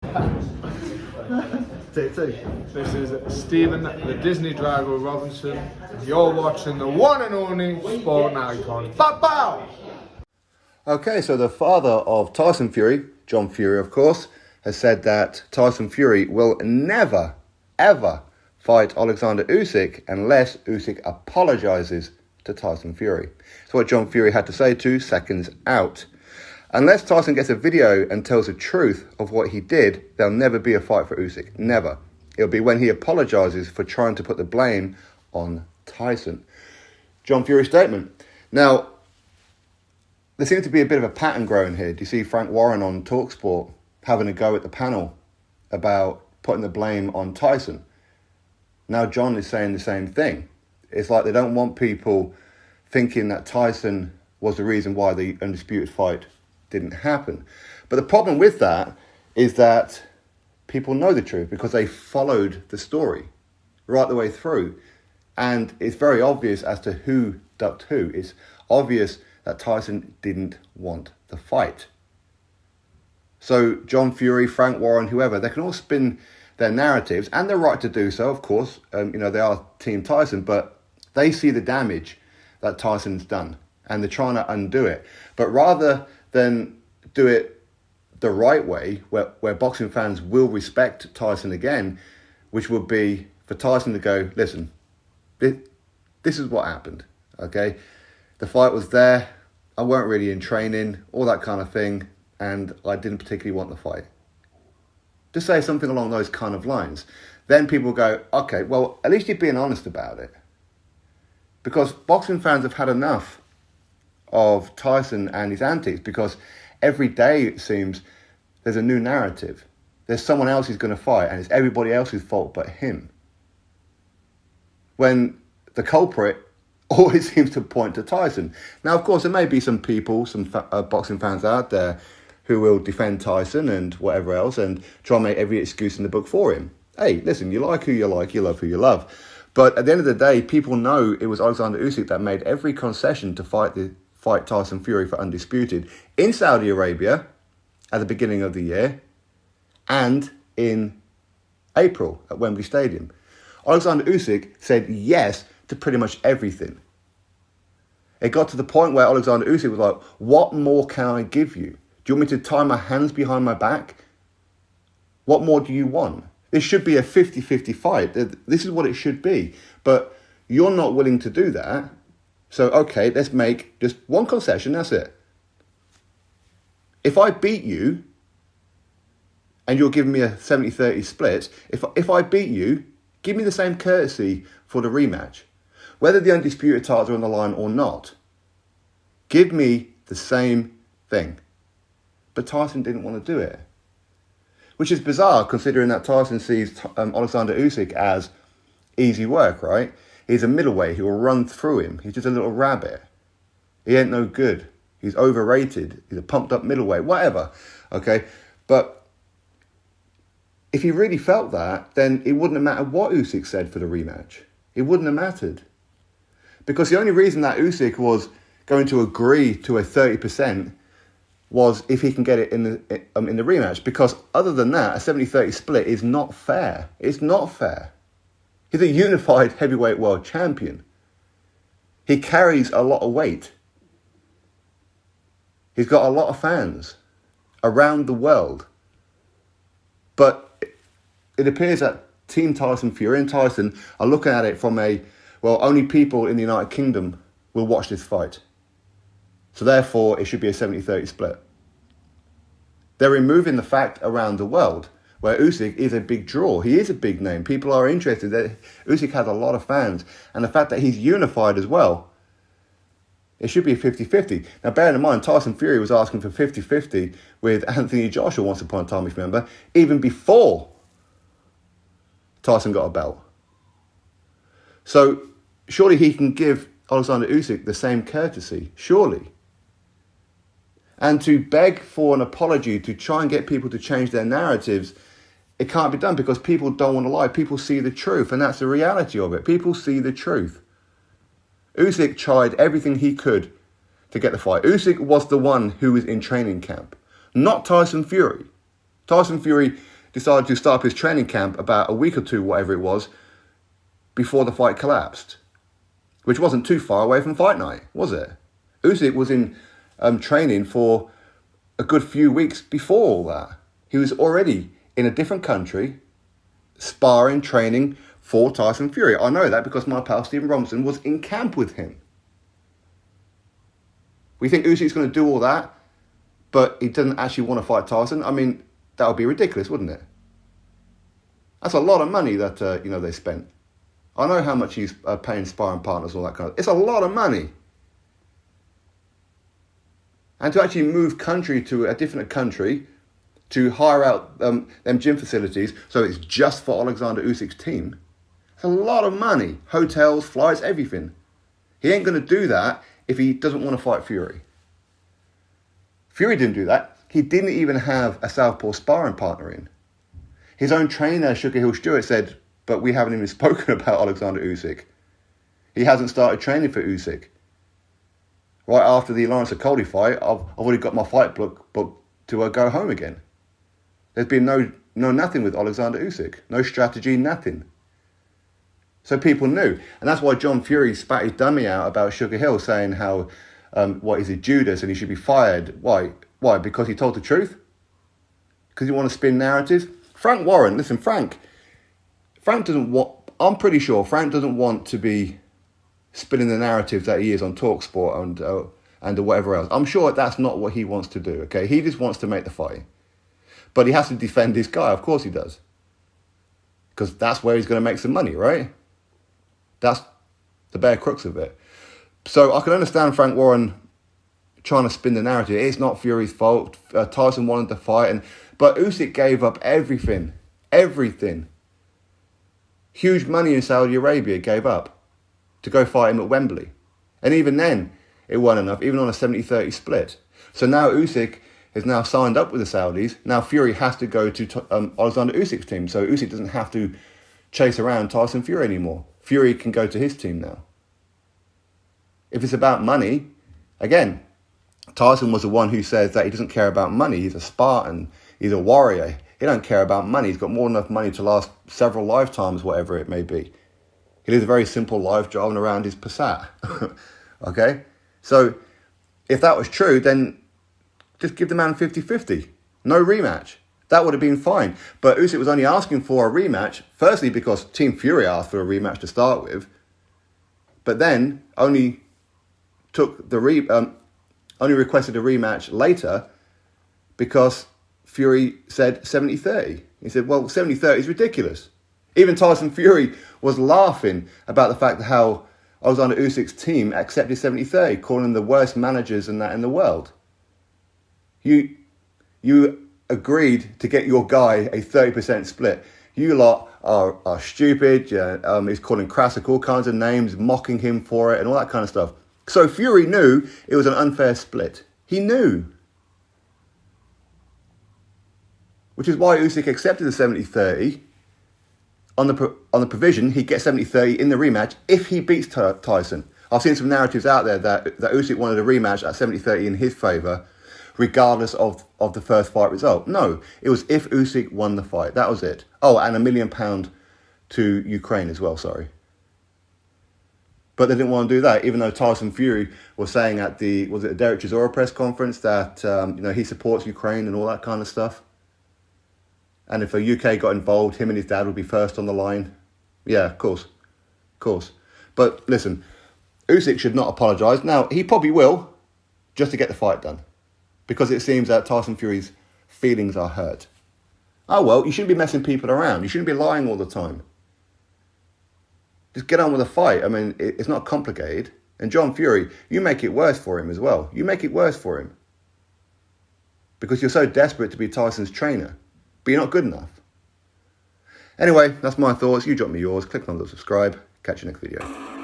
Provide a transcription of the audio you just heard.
Take two. This is Stephen, the Disney Drago Robinson. You're watching the one and only Sport Icon. Bow! Okay, so the father of Tyson Fury, John Fury, of course, has said that Tyson Fury will never, ever fight Oleksandr Usyk unless Usyk apologizes to Tyson Fury. That's what John Fury had to say 2 seconds out. Unless Tyson gets a video and tells the truth of what he did, there'll never be a fight for Usyk. Never. It'll be when he apologizes for trying to put the blame on Tyson. John Fury's statement. Now, there seems to be a bit of a pattern growing here. Do you see Frank Warren on TalkSport having a go at the panel about putting the blame on Tyson? Now John is saying the same thing. It's like they don't want people thinking that Tyson was the reason why the undisputed fight didn't happen. But the problem with that is that people know the truth because they followed the story right the way through. And it's very obvious as to who ducked who. It's obvious that Tyson didn't want the fight. So John Fury, Frank Warren, whoever, they can all spin their narratives, and they're right to do so, of course. They are Team Tyson, but they see the damage that Tyson's done, and they're trying to undo it. But rather than do it the right way, where boxing fans will respect Tyson again, which would be for Tyson to go, listen, this is what happened, okay? The fight was there, I weren't really in training, all that kind of thing, and I didn't particularly want the fight. Just say something along those kind of lines. Then people go, okay, well, at least you're being honest about it. Because boxing fans have had enough of Tyson and his antics, because every day, it seems, there's a new narrative. There's someone else who's going to fight, and it's everybody else's fault but him. When the culprit always seems to point to Tyson. Now, of course, there may be some people, some boxing fans out there who will defend Tyson and whatever else and try and make every excuse in the book for him. Hey, listen, you like who you like, you love who you love. But at the end of the day, people know it was Oleksandr Usyk that made every concession to fight Tyson Fury for undisputed in Saudi Arabia at the beginning of the year and in April at Wembley Stadium. Oleksandr Usyk said yes to pretty much everything. It got to the point where Oleksandr Usyk was like, what more can I give you? Do you want me to tie my hands behind my back? What more do you want? This should be a 50-50 fight. This is what it should be. But you're not willing to do that. So, okay, let's make just one concession, that's it. If I beat you, and you're giving me a 70-30 split, if I beat you, give me the same courtesy for the rematch. Whether the undisputed titles are on the line or not, give me the same thing. But Tyson didn't want to do it. Which is bizarre, considering that Tyson sees Oleksandr Usyk as easy work, right? He's a middleweight. He will run through him. He's just a little rabbit. He ain't no good. He's overrated. He's a pumped up middleweight, whatever. Okay? But if he really felt that, then it wouldn't have mattered what Usyk said for the rematch. It wouldn't have mattered. Because the only reason that Usyk was going to agree to a 30% was if he can get it in the rematch. Because other than that, a 70-30 split is not fair. It's not fair. He's a unified heavyweight world champion. He carries a lot of weight. He's got a lot of fans around the world. But it appears that Team Tyson Fury and Tyson are looking at it from only people in the United Kingdom will watch this fight. So therefore, it should be a 70-30 split. They're removing the fact around the world where Usyk is a big draw. He is a big name. People are interested. Usyk has a lot of fans. And the fact that he's unified as well, it should be a 50-50. Now, bearing in mind, Tyson Fury was asking for 50-50 with Anthony Joshua once upon a time, if you remember, even before Tyson got a belt. So surely he can give Oleksandr Usyk the same courtesy, surely. And to beg for an apology, to try and get people to change their narratives, it can't be done because people don't want to lie. People see the truth, and that's the reality of it. People see the truth. Usyk tried everything he could to get the fight. Usyk was the one who was in training camp, not Tyson Fury. Tyson Fury decided to start up his training camp about a week or two, whatever it was, before the fight collapsed, which wasn't too far away from fight night, was it? Usyk was in training for a good few weeks before all that. He was already in a different country, sparring, training for Tyson Fury. I know that because my pal Stephen Robinson was in camp with him. We think Usyk's going to do all that, but he doesn't actually want to fight Tyson. I mean, that would be ridiculous, wouldn't it? That's a lot of money that they spent. I know how much he's paying sparring partners, all that kind of. It's a lot of money. And to actually move country to a different country, to hire out them gym facilities, so it's just for Oleksandr Usyk's team. It's a lot of money. Hotels, flights, everything. He ain't going to do that if he doesn't want to fight Fury. Fury didn't do that. He didn't even have a southpaw sparring partner in. His own trainer, Sugar Hill Stewart, said, but we haven't even spoken about Oleksandr Usyk. He hasn't started training for Usyk. Right after the Lawrence Okolie fight, I've already got my fight booked to go home again. There's been no nothing with Oleksandr Usyk. No strategy, nothing. So people knew. And that's why John Fury spat his dummy out about Sugar Hill, saying how, he's a Judas and he should be fired. Why? Because he told the truth? Because you want to spin narratives? Frank Warren, listen, Frank doesn't want, I'm pretty sure Frank doesn't want to be spinning the narratives that he is on TalkSport and whatever else. I'm sure that's not what he wants to do, okay? He just wants to make the fight. But he has to defend his guy, of course he does. Because that's where he's going to make some money, right? That's the bare crux of it. So I can understand Frank Warren trying to spin the narrative. It's not Fury's fault. Tyson wanted to fight. But Usyk gave up everything. Everything. Huge money in Saudi Arabia gave up to go fight him at Wembley. And even then, it wasn't enough, even on a 70-30 split. So now Usyk is now signed up with the Saudis. Now Fury has to go to Oleksandr Usyk's team. So Usyk doesn't have to chase around Tyson Fury anymore. Fury can go to his team now. If it's about money, again, Tyson was the one who says that he doesn't care about money. He's a Spartan. He's a warrior. He don't care about money. He's got more than enough money to last several lifetimes, whatever it may be. He lives a very simple life driving around his Passat. Okay? So, if that was true, then just give the man 50-50. No rematch. That would have been fine. But Usyk was only asking for a rematch, firstly because Team Fury asked for a rematch to start with, but then only requested a rematch later because Fury said 70-30. He said, well, 70-30 is ridiculous. Even Tyson Fury was laughing about the fact that how Oleksandr Usyk's team accepted 70-30, calling them the worst managers in the world. You agreed to get your guy a 30% split. You lot are stupid. He's calling Krasik all kinds of names, mocking him for it and all that kind of stuff. So Fury knew it was an unfair split. He knew. Which is why Usyk accepted the 70-30 on the provision he gets 70-30 in the rematch if he beats Tyson. I've seen some narratives out there that Usyk wanted a rematch at 70-30 in his favour, regardless of the first fight result. No, it was if Usyk won the fight. That was it. Oh, and £1 million to Ukraine as well, sorry. But they didn't want to do that, even though Tyson Fury was saying at the Derek Chisora press conference that he supports Ukraine and all that kind of stuff. And if the UK got involved, him and his dad would be first on the line. Yeah, of course. But listen, Usyk should not apologise. Now, he probably will, just to get the fight done. Because it seems that Tyson Fury's feelings are hurt. Oh, well, you shouldn't be messing people around. You shouldn't be lying all the time. Just get on with the fight. I mean, it's not complicated. And John Fury, you make it worse for him as well. You make it worse for him. Because you're so desperate to be Tyson's trainer. But you're not good enough. Anyway, that's my thoughts. You drop me yours. Click on the subscribe. Catch you next video.